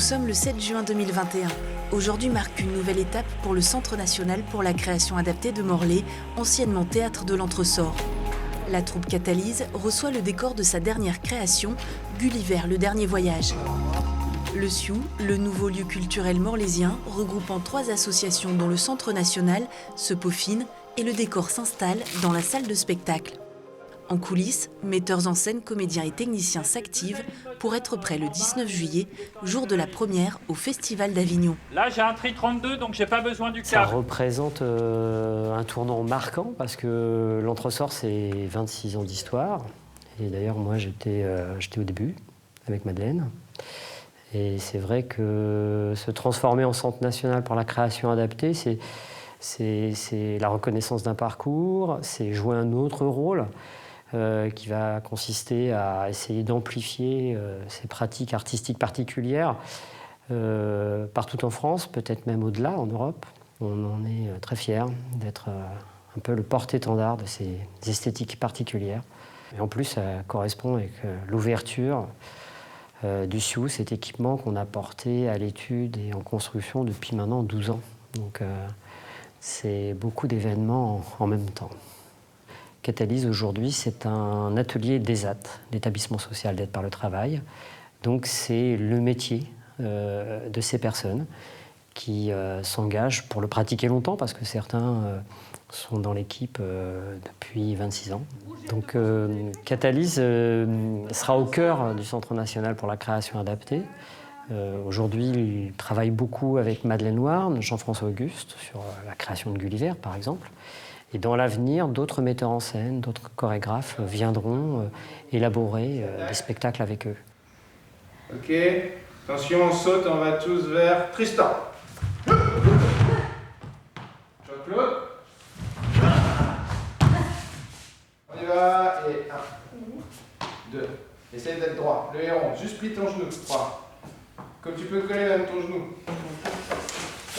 sommes le 7 juin 2021. Aujourd'hui marque une nouvelle étape pour le Centre national pour la création adaptée de Morlaix, anciennement théâtre de l'Entresort. La troupe Catalyse reçoit le décor de sa dernière création, Gulliver, le dernier voyage. Le Sioux, le nouveau lieu culturel morlaisien, regroupant 3 associations dont le Centre national, se peaufine et le décor s'installe dans la salle de spectacle. En coulisses, metteurs en scène, comédiens et techniciens s'activent pour être prêts le 19 juillet, jour de la première au Festival d'Avignon. Là, j'ai un tri 32, donc j'ai pas besoin du Ça câble. représente un tournant marquant parce que l'Entresort, c'est 26 ans d'histoire. Et d'ailleurs, moi, j'étais au début avec Madeleine. Et c'est vrai que se transformer en centre national pour la création adaptée, c'est la reconnaissance d'un parcours, c'est jouer un autre rôle. Qui va consister à essayer d'amplifier ces pratiques artistiques particulières partout en France, peut-être même au-delà, en Europe. On en est très fiers d'être un peu le porte-étendard de ces esthétiques particulières. Et en plus, ça correspond avec l'ouverture du Sioux, cet équipement qu'on a porté à l'étude et en construction depuis maintenant 12 ans. Donc c'est beaucoup d'événements en même temps. Catalyse, aujourd'hui, c'est un atelier d'ESAT, l'établissement social d'aide par le travail. Donc c'est le métier de ces personnes qui s'engagent pour le pratiquer longtemps, parce que certains sont dans l'équipe depuis 26 ans. Donc Catalyse sera au cœur du Centre national pour la création adaptée. Aujourd'hui, il travaille beaucoup avec Madeleine Warne, Jean-François Auguste, sur la création de Gulliver, par exemple. Et dans l'avenir, d'autres metteurs en scène, d'autres chorégraphes viendront élaborer des spectacles avec eux. Ok, attention, on saute, on va tous vers Tristan. Jean-Claude. On y va, et 1, 2. Essaye d'être droit, le héron, juste plie ton genou, 3. Comme tu peux coller même ton genou.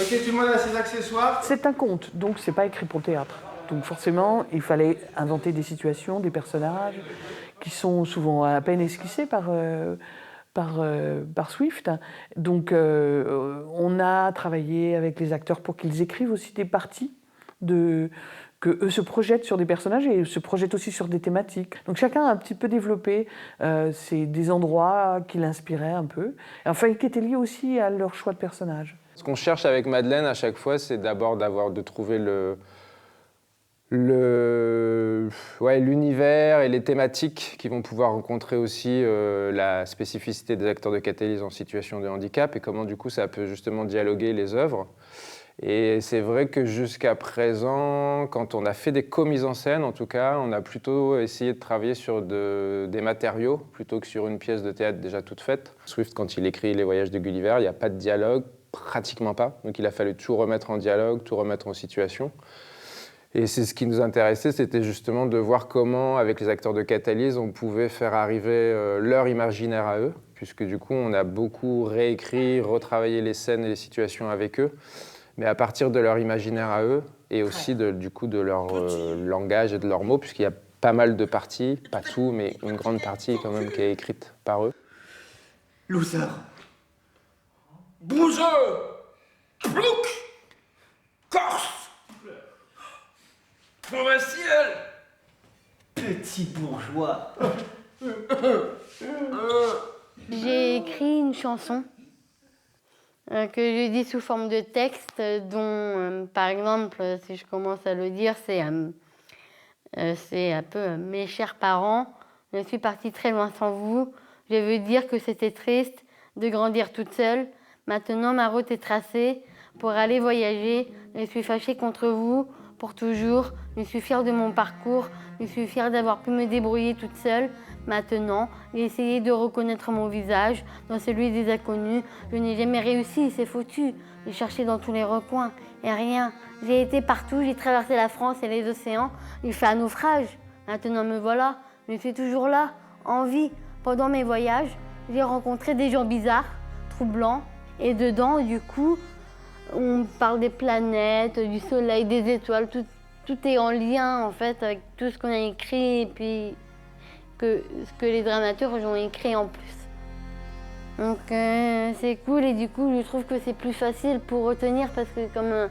Ok, tout le monde a ses accessoires. C'est un conte, donc c'est pas écrit pour le théâtre. Donc forcément, il fallait inventer des situations, des personnages qui sont souvent à peine esquissés par Swift. Donc on a travaillé avec les acteurs pour qu'ils écrivent aussi des parties, que eux se projettent sur des personnages et se projettent aussi sur des thématiques. Donc chacun a un petit peu développé des endroits qui l'inspiraient un peu, enfin qui étaient liés aussi à leur choix de personnages. Ce qu'on cherche avec Madeleine à chaque fois, c'est d'abord de trouver l'univers et les thématiques qui vont pouvoir rencontrer aussi la spécificité des acteurs de Catalyse en situation de handicap et comment du coup ça peut justement dialoguer les œuvres. Et c'est vrai que jusqu'à présent, quand on a fait des commises en scène, en tout cas, on a plutôt essayé de travailler sur des matériaux plutôt que sur une pièce de théâtre déjà toute faite. Swift, quand il écrit Les Voyages de Gulliver, il n'y a pas de dialogue, pratiquement pas. Donc il a fallu tout remettre en dialogue, tout remettre en situation. Et c'est ce qui nous intéressait, c'était justement de voir comment, avec les acteurs de Catalyse, on pouvait faire arriver leur imaginaire à eux, puisque du coup, on a beaucoup réécrit, retravaillé les scènes et les situations avec eux, mais à partir de leur imaginaire à eux, et aussi du coup de leur langage et de leurs mots, puisqu'il y a pas mal de parties, pas tout, mais une grande partie quand même qui est écrite par eux. Loser. Bouseux. Plouc. Corse. Provincial. Petit bourgeois. J'ai écrit une chanson que je dis sous forme de texte, dont, par exemple, si je commence à le dire, c'est un peu « Mes chers parents, je suis partie très loin sans vous. Je veux dire que c'était triste de grandir toute seule. Maintenant, ma route est tracée pour aller voyager. Je suis fâchée contre vous pour toujours. Je suis fière de mon parcours. Je suis fière d'avoir pu me débrouiller toute seule. Maintenant, j'ai essayé de reconnaître mon visage dans celui des inconnus. Je n'ai jamais réussi, c'est foutu. J'ai cherché dans tous les recoins et rien. J'ai été partout, j'ai traversé la France et les océans. J'ai fait un naufrage. Maintenant me voilà. Je suis toujours là, en vie. Pendant mes voyages, j'ai rencontré des gens bizarres, troublants. Et dedans, du coup, on parle des planètes, du soleil, des étoiles. Tout est en lien, en fait, avec tout ce qu'on a écrit et puis ce que les dramaturges ont écrit en plus. Donc c'est cool et du coup je trouve que c'est plus facile pour retenir parce que comme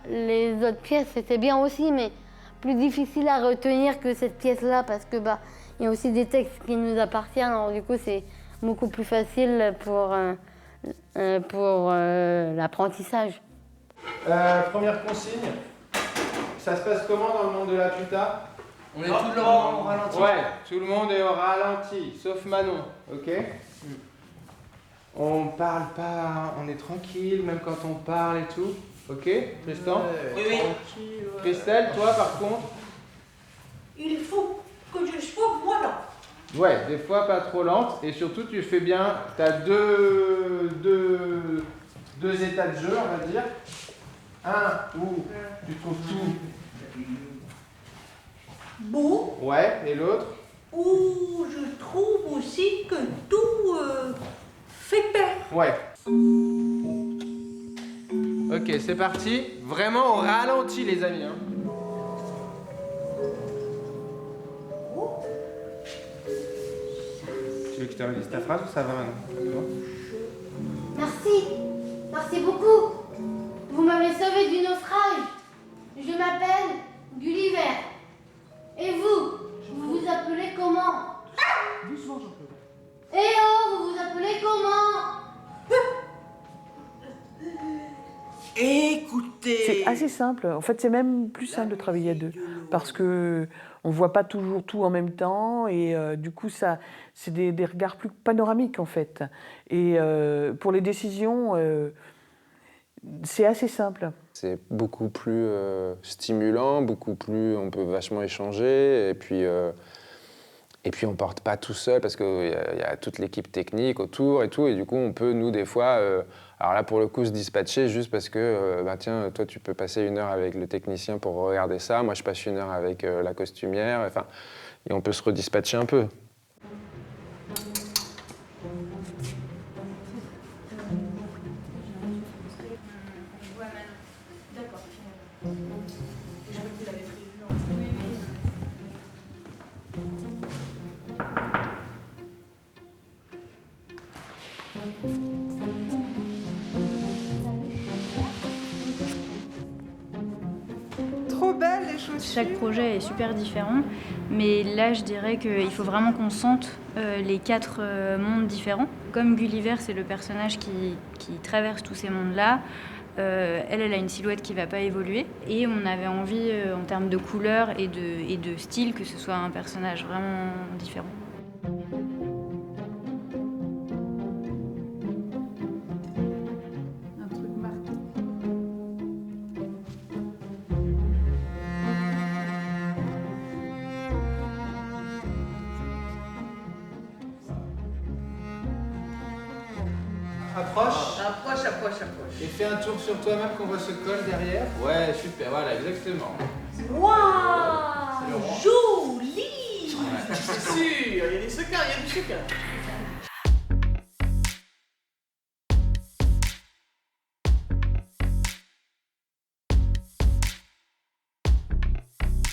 les autres pièces c'était bien aussi mais plus difficile à retenir que cette pièce-là parce que il y a aussi des textes qui nous appartiennent, alors du coup c'est beaucoup plus facile pour l'apprentissage. Première consigne, ça se passe comment dans le monde de la tuta? On est tout le temps au ralenti. Ouais, tout le monde est au ralenti, sauf Manon, ok? On parle pas, on est tranquille, même quand on parle et tout, ok? Tristan? Oui, oui. Christelle, toi par contre? Il faut que je sois voilà. Ouais, des fois pas trop lente, et surtout tu fais bien, t'as deux états de jeu, on va dire. Un où tu trouves tout Beau, ouais, et l'autre? où je trouve aussi que tout fait peur. Ouais. Ok, c'est parti. Vraiment au ralenti, les amis. Hein. Tu veux que je te relise ta phrase ou ça va maintenant? Merci beaucoup. Vous m'avez sauvé du naufrage. Je m'appelle Gulliver. Et vous vous appelez comment? Doucement, Jean-Claude. Eh oh, vous vous appelez comment? Écoutez. C'est assez simple. En fait, c'est même plus simple de travailler à deux. Parce que on ne voit pas toujours tout en même temps. Et du coup, c'est des regards plus panoramiques, en fait. Et pour les décisions, c'est assez simple. C'est beaucoup plus stimulant, beaucoup plus, on peut vachement échanger, et puis on porte pas tout seul parce qu'il y a toute l'équipe technique autour et tout, et du coup on peut, nous, des fois, alors là pour le coup, se dispatcher juste parce que, tiens, toi tu peux passer 1 heure avec le technicien pour regarder ça, moi je passe 1 heure avec la costumière, enfin, et on peut se redispatcher un peu. Trop belle les chaussures. Chaque projet est super différent, mais là je dirais qu'il faut vraiment qu'on sente les 4 mondes différents. Comme Gulliver, c'est le personnage qui traverse tous ces mondes-là, elle a une silhouette qui ne va pas évoluer, et on avait envie, en termes de couleurs et de style, que ce soit un personnage vraiment différent. Approche. Approche. Et fais un tour sur toi-même qu'on voit ce col derrière. Ouais, super, voilà, exactement. Waouh, joli. C'est sûr, il y a des secrets, il y a du secret.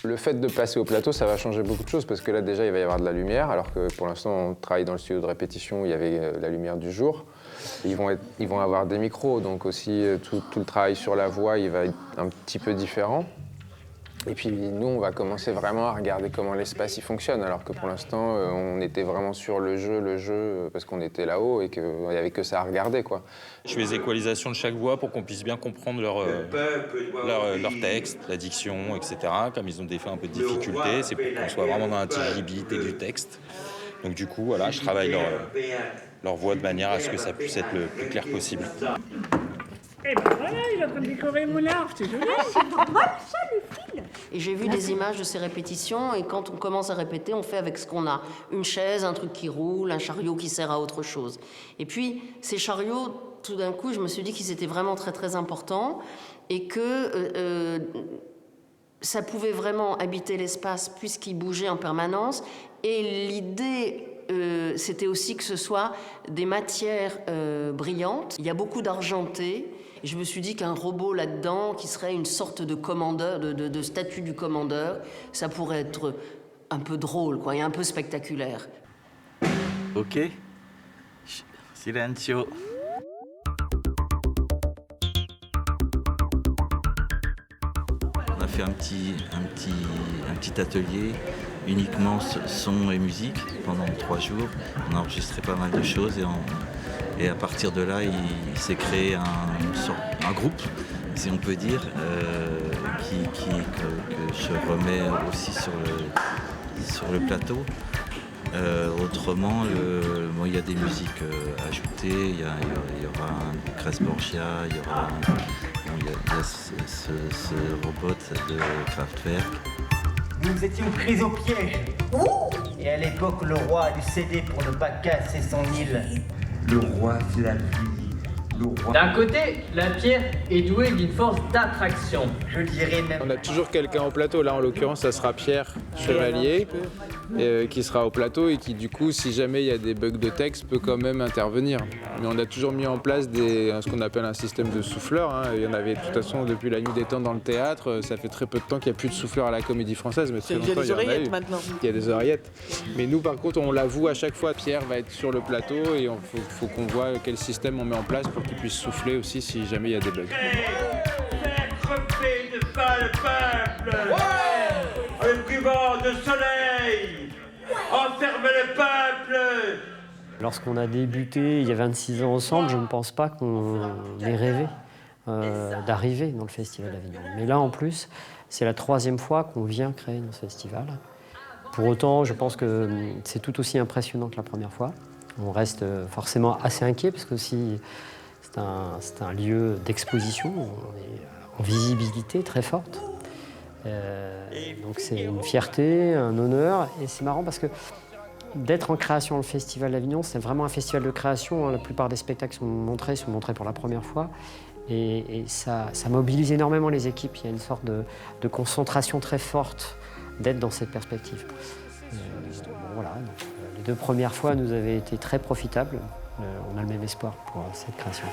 Le fait de passer au plateau, ça va changer beaucoup de choses parce que là déjà il va y avoir de la lumière, alors que pour l'instant on travaille dans le studio de répétition où il y avait la lumière du jour. Ils vont avoir des micros, donc aussi tout le travail sur la voix il va être un petit peu différent. Et puis nous on va commencer vraiment à regarder comment l'espace il fonctionne, alors que pour l'instant on était vraiment sur le jeu parce qu'on était là-haut et qu'il n'y avait que ça à regarder, quoi. Je fais les équalisations de chaque voix pour qu'on puisse bien comprendre leur texte, la diction, etc. Comme ils ont des fois un peu de difficulté, c'est pour qu'on soit vraiment dans l'intelligibilité du texte. Donc du coup, voilà, je travaille leur voix de manière à ce que ça puisse être le plus clair possible. Et ben voilà, il est en train de décorer mon arbre, c'est joli. C'est normal ça, les fils. Et j'ai vu des images de ces répétitions, et quand on commence à répéter, on fait avec ce qu'on a. Une chaise, un truc qui roule, un chariot qui sert à autre chose. Et puis, ces chariots, tout d'un coup, je me suis dit qu'ils étaient vraiment très très importants, et que ça pouvait vraiment habiter l'espace puisqu'ils bougeaient en permanence. Et l'idée, c'était aussi que ce soit des matières brillantes. Il y a beaucoup d'argenté. Et je me suis dit qu'un robot là-dedans, qui serait une sorte de commandeur, de statue du commandeur, ça pourrait être un peu drôle, quoi, et un peu spectaculaire. Ok. Silencio. On a fait un petit atelier uniquement son et musique pendant 3 jours. On a enregistré pas mal de choses et à partir de là, il s'est créé un groupe, si on peut dire, que je remets aussi sur le plateau. Autrement, il y a des musiques ajoutées, il y aura un Crest Borgia, il y aura ce robot de Kraftwerk. Nous étions pris au piège. Et à l'époque, le roi a dû céder pour ne pas casser son île. Le roi, c'est la vie. D'un côté, la pierre est douée d'une force d'attraction. Je dirais même... On a toujours quelqu'un au plateau. Là, en l'occurrence, ça sera Pierre Chevalier, qui sera au plateau et qui, du coup, si jamais il y a des bugs de texte, peut quand même intervenir. Mais on a toujours mis en place ce qu'on appelle un système de souffleurs. Hein. Il y en avait, de toute façon, depuis la nuit des temps dans le théâtre. Ça fait très peu de temps qu'il n'y a plus de souffleurs à la Comédie Française. Mais très Il y a longtemps, des oreillettes maintenant. Il y a des oreillettes. Mais nous, par contre, on l'avoue à chaque fois. Pierre va être sur le plateau et il faut qu'on voit quel système on met en place pour qu'il puisse souffler aussi si jamais il y a des bugs. Faites de pas le peuple. Ouais. Le plus vent de soleil. Enfermez le peuple. Lorsqu'on a débuté il y a 26 ans ensemble, je ne pense pas qu'on ait rêvé d'arriver dans le Festival d'Avignon. Mais là, en plus, c'est la 3e fois qu'on vient créer dans ce festival. Pour autant, je pense que c'est tout aussi impressionnant que la première fois. On reste forcément assez inquiet parce que c'est un lieu d'exposition, on est en visibilité très forte. Donc c'est une fierté, un honneur, et c'est marrant parce que d'être en création au Festival d'Avignon, c'est vraiment un festival de création. La plupart des spectacles sont montrés pour la première fois, et ça mobilise énormément les équipes. Il y a une sorte de concentration très forte d'être dans cette perspective. Voilà, donc, les 2 premières fois nous avaient été très profitables. On a le même espoir pour cette création.